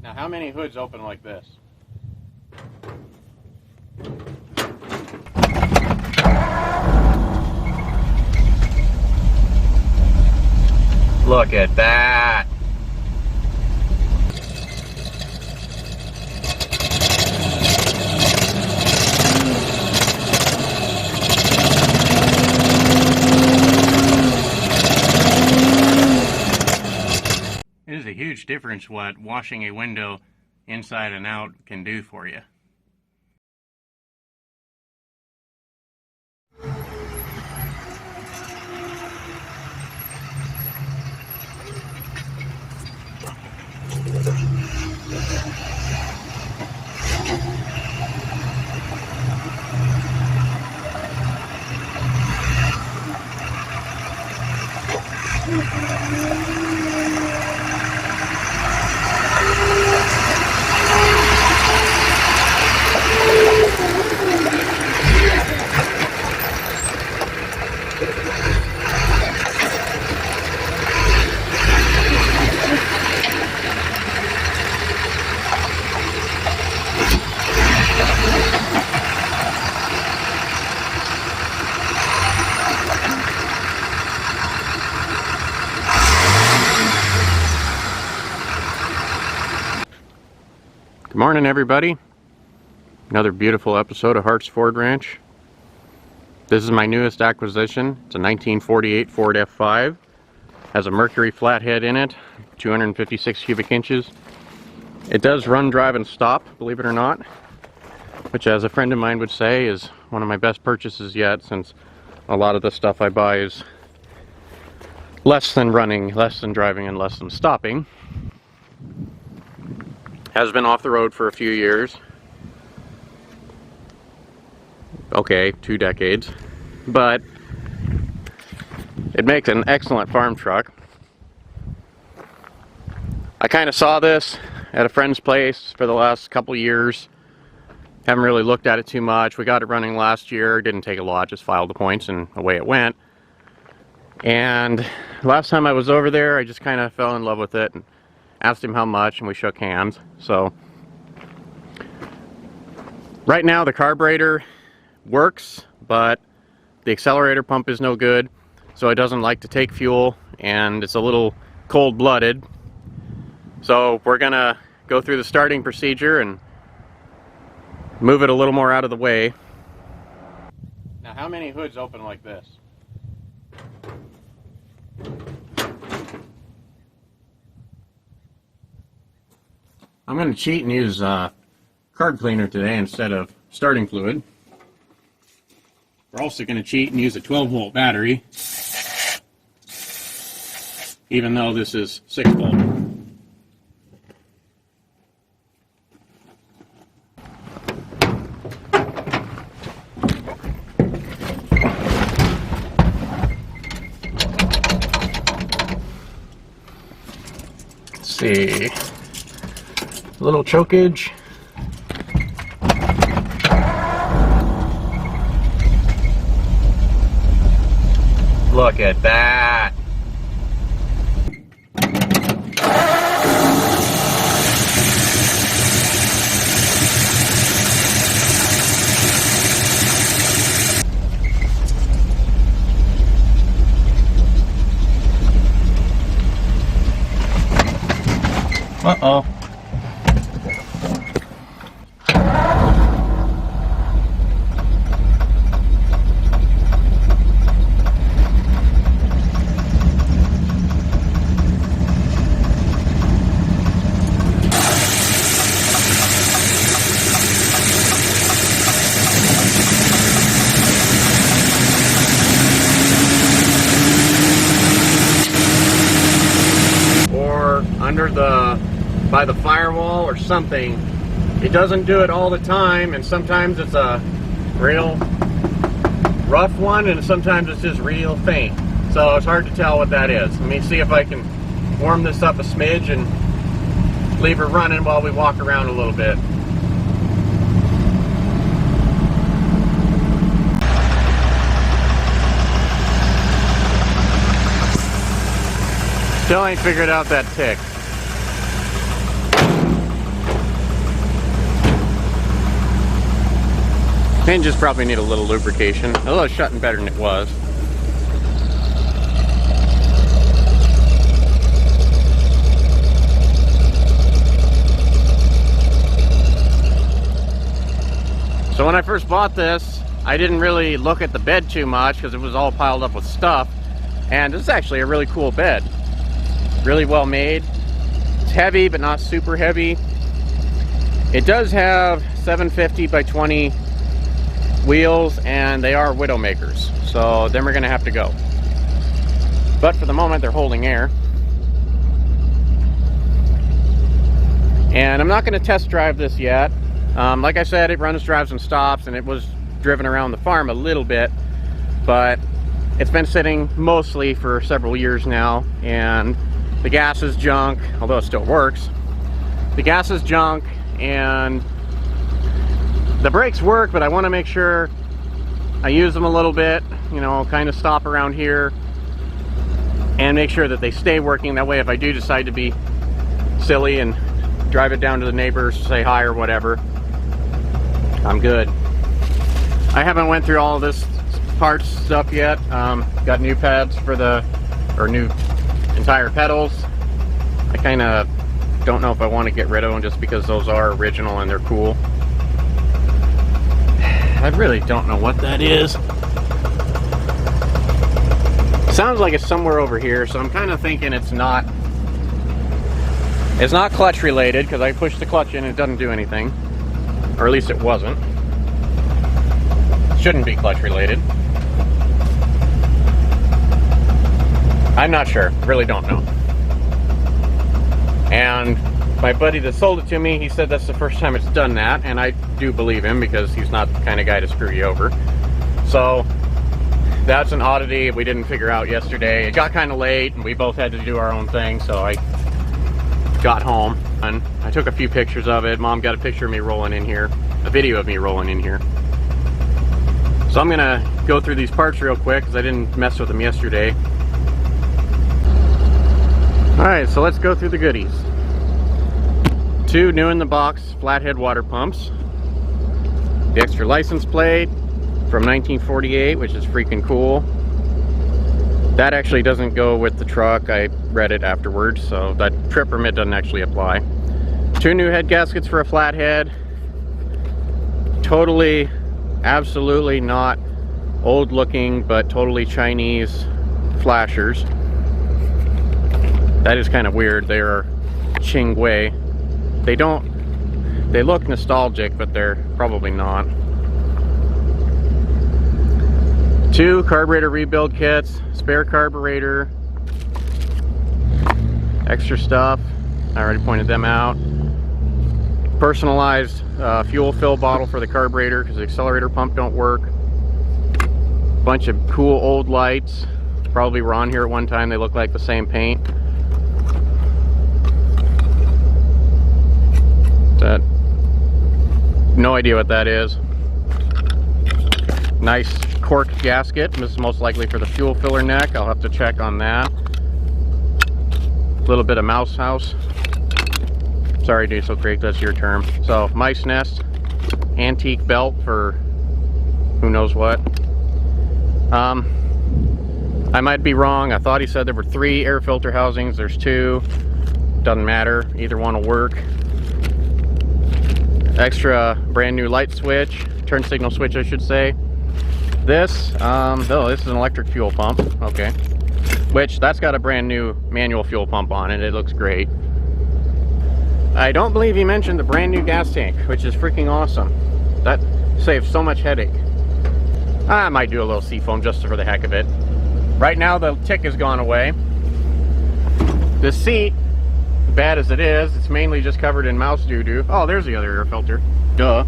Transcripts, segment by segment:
Now, how many hoods open like this? Look at that! It is a huge difference what washing a window inside and out can do for you. Good morning, everybody. Another beautiful episode of Hart's Ford Ranch. This is my newest acquisition. It's a 1948 Ford F5. Has a Mercury flathead in it, 256 cubic inches. It does run, drive, and stop, believe it or not, which, as a friend of mine would say, is one of my best purchases yet, since a lot of the stuff I buy is less than running, less than driving, and less than stopping. Has been off the road for a few years. Okay, 2 decades. But it makes an excellent farm truck. I kind of saw this at a friend's place for the last couple years. Haven't really looked at it too much. We got it running last year. Didn't take a lot, just filed the points and away it went. And last time I was over there, I just kind of fell in love with it and asked him how much, and we shook hands. So right now the carburetor works, but the accelerator pump is no good, so it doesn't like to take fuel, and it's a little cold-blooded. So we're gonna go through the starting procedure and move it a little more out of the way. Now, how many hoods open like this? I'm going to cheat and use card cleaner today instead of starting fluid. We're also going to cheat and use a 12-volt battery, even though this is 6-volt. Let's see. A little chokeage. Look at that. Uh-oh. By the firewall or something. It doesn't do it all the time, and sometimes it's a real rough one, and sometimes it's just real faint. So it's hard to tell what that is. Let me see if I can warm this up a smidge and leave her running while we walk around a little bit. Still ain't figured out that tick. Hinges probably need a little lubrication. A little shutting better than it was. So when I first bought this, I didn't really look at the bed too much because it was all piled up with stuff. And this is actually a really cool bed. Really well made. It's heavy, but not super heavy. It does have 750 by 20 wheels, and they are Widowmakers. So then we're gonna have to go. But for the moment, they're holding air. And I'm not gonna test drive this yet. Like I said, it runs, drives, and stops, and it was driven around the farm a little bit, but it's been sitting mostly for several years now, and the gas is junk, although it still works. The gas is junk, and the brakes work, but I want to make sure I use them a little bit, you know, kind of stop around here, and make sure that they stay working. That way, if I do decide to be silly and drive it down to the neighbors, say hi or whatever, I'm good. I haven't went through all of this parts stuff yet. Got new pads for or new entire pedals. I kind of don't know if I want to get rid of them just because those are original and they're cool. I really don't know what that is. Sounds like it's somewhere over here, so I'm kind of thinking it's not clutch related, because I pushed the clutch in and it doesn't do anything. Or at least it wasn't. Shouldn't be clutch related. I'm not sure. Really don't know. And my buddy that sold it to me, he said that's the first time it's done that, and I do believe him because he's not the kind of guy to screw you over. So that's an oddity we didn't figure out yesterday. It got kind of late and we both had to do our own thing, so I got home and I took a few pictures of it. Mom got a picture of me rolling in here, a video of me rolling in here. So I'm gonna go through these parts real quick because I didn't mess with them yesterday. Alright, so let's go through the goodies. 2 new in the box Flathead water pumps. The extra license plate from 1948, which is freaking cool. That actually doesn't go with the truck. I read it afterwards, so that trip permit doesn't actually apply. 2 new head gaskets for a Flathead. Totally, absolutely not old looking, but totally Chinese flashers. That is kind of weird. They are Qingwei. They look nostalgic, but they're probably not. 2 carburetor rebuild kits, spare carburetor, extra stuff, I already pointed them out. Personalized fuel fill bottle for the carburetor because the accelerator pump don't work. Bunch of cool old lights, probably were on here at one time. They look like the same paint. No idea what that is. Nice cork gasket. This is most likely for the fuel filler neck. I'll have to check on that. A little bit of mouse house. Sorry, Diesel Creek, that's your term. So, mice nest. Antique belt for who knows what. I might be wrong. I thought he said there were 3 air filter housings. There's 2. Doesn't matter. Either one will work. Extra brand new light switch. Turn signal switch, I should say. This, oh, this is an electric fuel pump. Okay. Which, that's got a brand new manual fuel pump on it. It looks great. I don't believe he mentioned the brand new gas tank, which is freaking awesome. That saves so much headache. I might do a little seafoam just for the heck of it. Right now, the tick has gone away. The seat, bad as it is, it's mainly just covered in mouse doo-doo. Oh, there's the other air filter. Duh.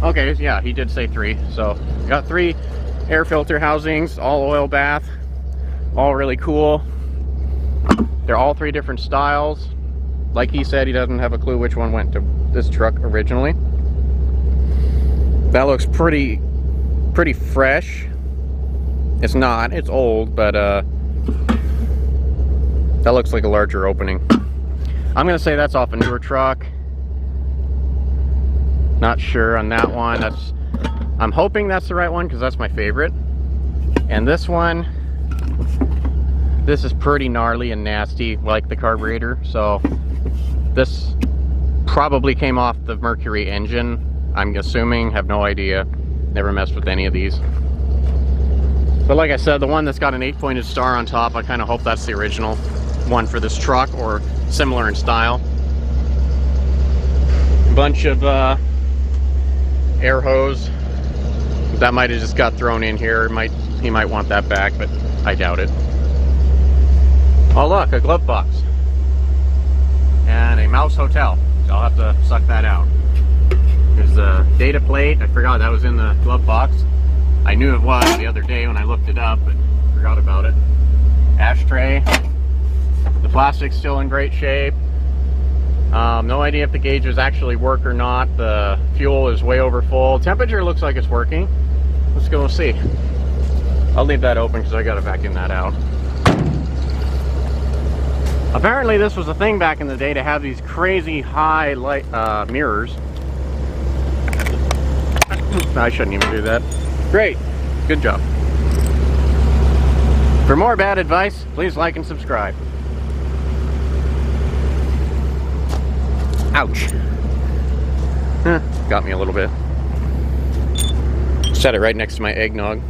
Okay, yeah, he did say 3. So, got 3 air filter housings, all oil bath, all really cool. They're all 3 different styles. Like he said, he doesn't have a clue which one went to this truck originally. That looks pretty fresh. It's not, it's old, but that looks like a larger opening. I'm gonna say that's off a newer truck. Not sure on that one. I'm hoping that's the right one because that's my favorite. And this one, this is pretty gnarly and nasty, like the carburetor. So this probably came off the Mercury engine, I'm assuming. Have no idea. Never messed with any of these. But like I said, the one that's got an 8-pointed star on top, I kind of hope that's the original one for this truck, or similar in style. Bunch of air hose. That might have just got thrown in here. He might want that back, but I doubt it. Oh look, a glove box. And a mouse hotel. So I'll have to suck that out. There's a data plate. I forgot that was in the glove box. I knew it was the other day when I looked it up, but forgot about it. Ashtray. The plastic's still in great shape. No idea if the gauges actually work or not. The fuel is way over full. Temperature looks like it's working. Let's go see. I'll leave that open because I gotta vacuum that out. Apparently this was a thing back in the day to have these crazy high light mirrors. I shouldn't even do that. Great, good job. For more bad advice, please like and subscribe. Ouch. Got me a little bit. Set it right next to my eggnog.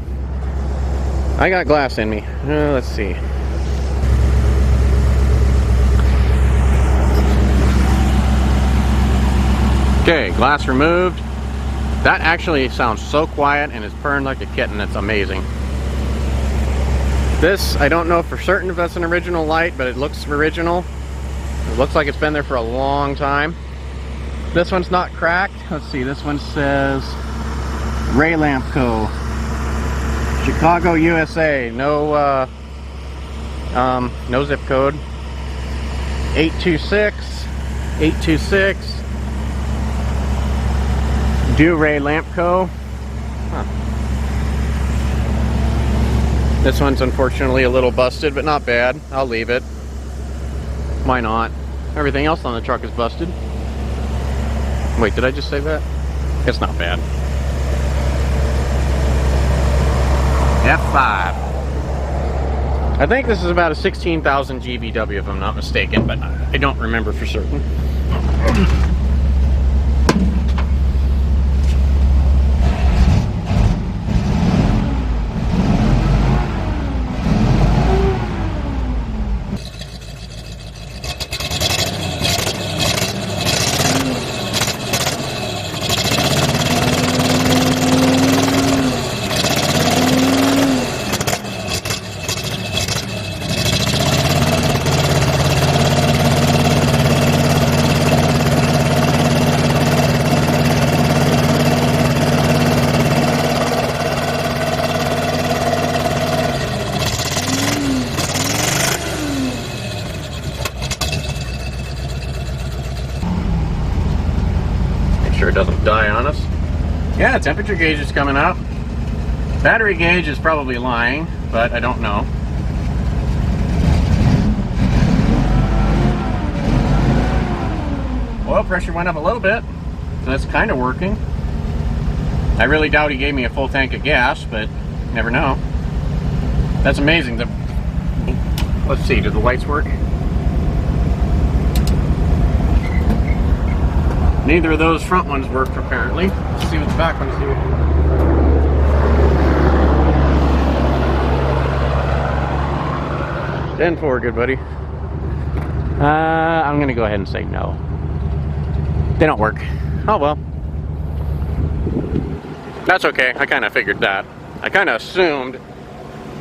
I got glass in me. Let's see. Okay, glass removed. That actually sounds so quiet and it's purring like a kitten. It's amazing. This, I don't know for certain if that's an original light, but it looks original. It looks like it's been there for a long time. This one's not cracked. Let's see, this one says Ray Lamp Co. Chicago, USA. No zip code. 826. Do Ray Lamp Co. Huh. This one's unfortunately a little busted, but not bad. I'll leave it. Why not? Everything else on the truck is busted. Wait, did I just say that? It's not bad. F5. I think this is about a 16,000 GVW if I'm not mistaken, but I don't remember for certain. It doesn't die on us. Yeah, temperature gauge is coming up. Battery gauge is probably lying, but I don't know. Oil pressure went up a little bit, so that's kind of working. I really doubt he gave me a full tank of gas, but never know. That's amazing. Let's see, do the lights work? Neither of those front ones work, apparently. Let's see what the back ones do. 10-4, good buddy. I'm gonna go ahead and say no. They don't work. Oh well. That's okay, I kind of figured that. I kind of assumed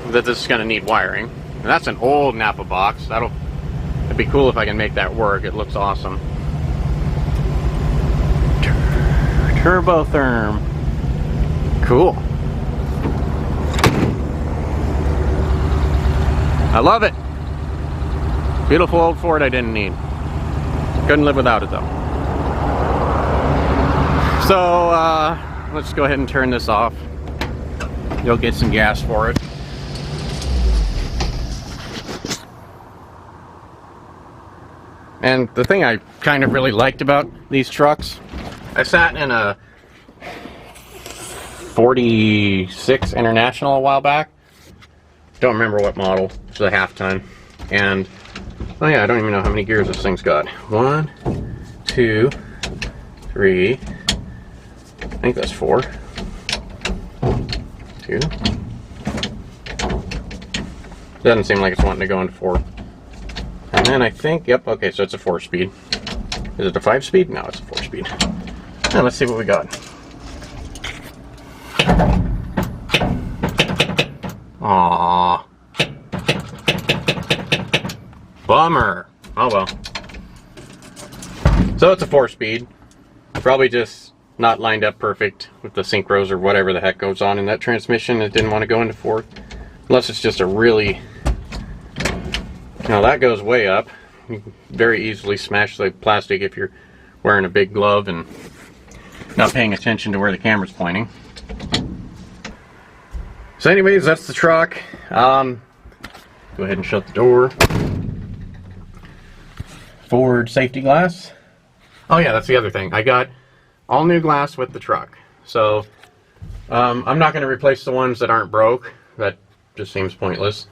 that this is gonna need wiring. And that's an old Napa box. It'd be cool if I can make that work. It looks awesome. Turbotherm. Cool. I love it. Beautiful old Ford I didn't need. Couldn't live without it though. So let's go ahead and turn this off. You'll get some gas for it. And the thing I kind of really liked about these trucks, I sat in a 46 International a while back. Don't remember what model. It's a half ton. And, oh yeah, I don't even know how many gears this thing's got. 1, 2, 3, I think that's 4. 2. Doesn't seem like it's wanting to go into 4. And then I think, yep, okay, so it's a 4-speed. Is it a 5-speed? No, it's a 4-speed. Now let's see what we got. Aww. Bummer. Oh well. So it's a 4-speed. Probably just not lined up perfect with the synchros or whatever the heck goes on in that transmission. It didn't want to go into 4th. Unless it's just a really... Now that goes way up. You can very easily smash the plastic if you're wearing a big glove and not paying attention to where the camera's pointing. So anyways, that's the truck. Go ahead and shut the door. Forward safety glass. Oh yeah, that's the other thing. I got all new glass with the truck. So I'm not going to replace the ones that aren't broke. That just seems pointless.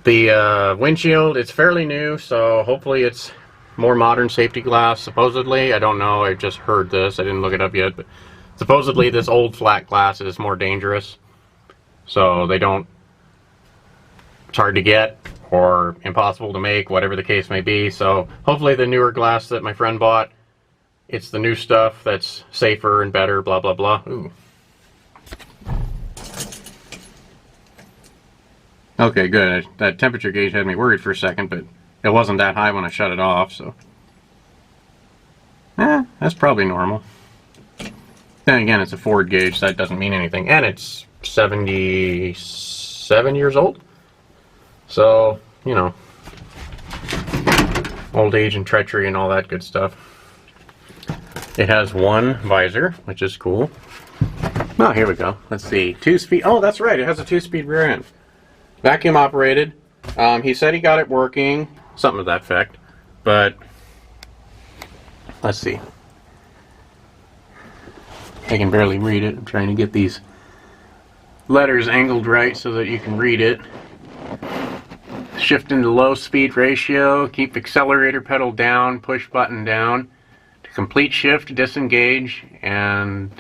The windshield, it's fairly new, so hopefully it's more modern safety glass, supposedly. I don't know, I just heard this. I didn't look it up yet, but supposedly this old flat glass is more dangerous. So they don't... It's hard to get or impossible to make, whatever the case may be. So hopefully the newer glass that my friend bought, it's the new stuff that's safer and better, blah, blah, blah. Ooh. Okay, good. That temperature gauge had me worried for a second, but it wasn't that high when I shut it off, so... that's probably normal. Then again, it's a Ford gauge, so that doesn't mean anything. And it's 77 years old. So, you know, old age and treachery and all that good stuff. It has one visor, which is cool. Oh, here we go. Let's see. 2-speed. Oh, that's right. It has a 2-speed rear end. Vacuum operated. He said he got it working, something to that effect, but let's see. I can barely read it. I'm trying to get these letters angled right so that you can read it. Shift into low speed ratio, keep accelerator pedal down, push button down. To complete shift, disengage, and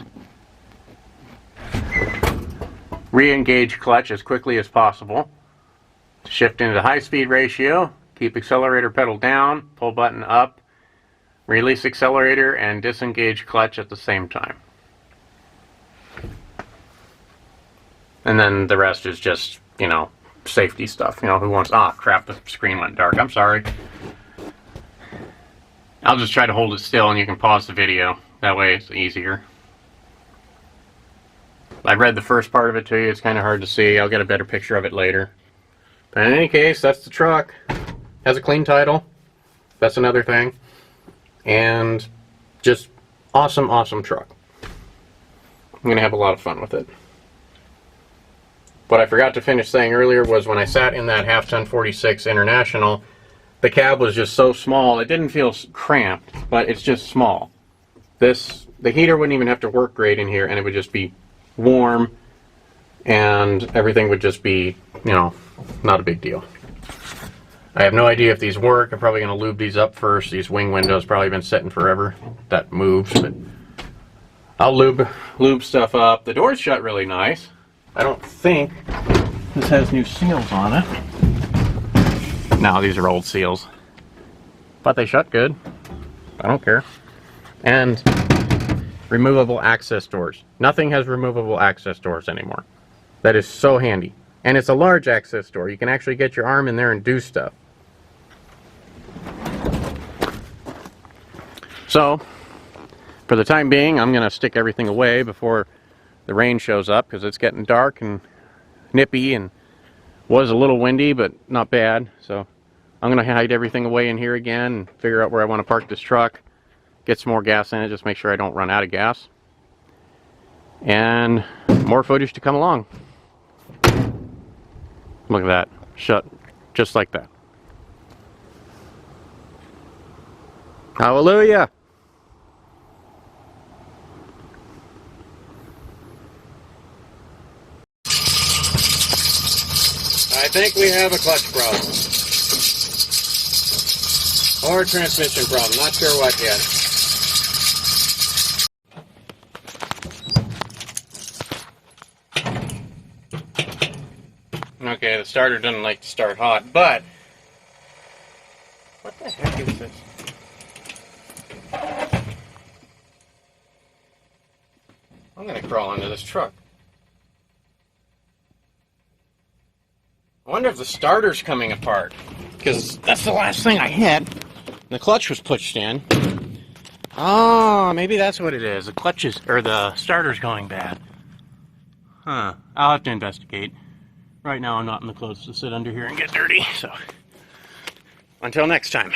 re-engage clutch as quickly as possible. Shift into high speed ratio, keep accelerator pedal down, pull button up, release accelerator, and disengage clutch at the same time. And then the rest is just, you know, safety stuff. You know, who wants... Ah, crap, the screen went dark. I'm sorry. I'll just try to hold it still and you can pause the video. That way it's easier. I read the first part of it to you. It's kind of hard to see. I'll get a better picture of it later. But in any case, that's the truck. Has a clean title. That's another thing. And just awesome, awesome truck. I'm going to have a lot of fun with it. What I forgot to finish saying earlier was when I sat in that half-ton 46 International, the cab was just so small. It didn't feel cramped, but it's just small. The heater wouldn't even have to work great in here, and it would just be warm, and everything would just be, you know, not a big deal. I have no idea if these work. I'm probably going to lube these up first. These wing windows probably been sitting forever. That moves, but I'll lube stuff up. The door's shut really nice. I don't think this has new seals on it. No, these are old seals. But they shut good. I don't care. And removable access doors. Nothing has removable access doors anymore. That is so handy. And it's a large access door. You can actually get your arm in there and do stuff. So, for the time being, I'm going to stick everything away before the rain shows up, because it's getting dark and nippy and was a little windy, but not bad. So I'm going to hide everything away in here again and figure out where I want to park this truck. Get some more gas in it, just make sure I don't run out of gas. And more footage to come along. Look at that. Shut just like that. Hallelujah! think we have a clutch problem. Or a transmission problem. Not sure what yet. Okay, the starter doesn't like to start hot, but what the heck is this? I'm gonna crawl under this truck. I wonder if the starter's coming apart, because that's the last thing I hit. The clutch was pushed in. Oh, maybe that's what it is. The clutch is, or the starter's going bad. Huh. I'll have to investigate. Right now I'm not in the clothes to sit under here and get dirty, so until next time.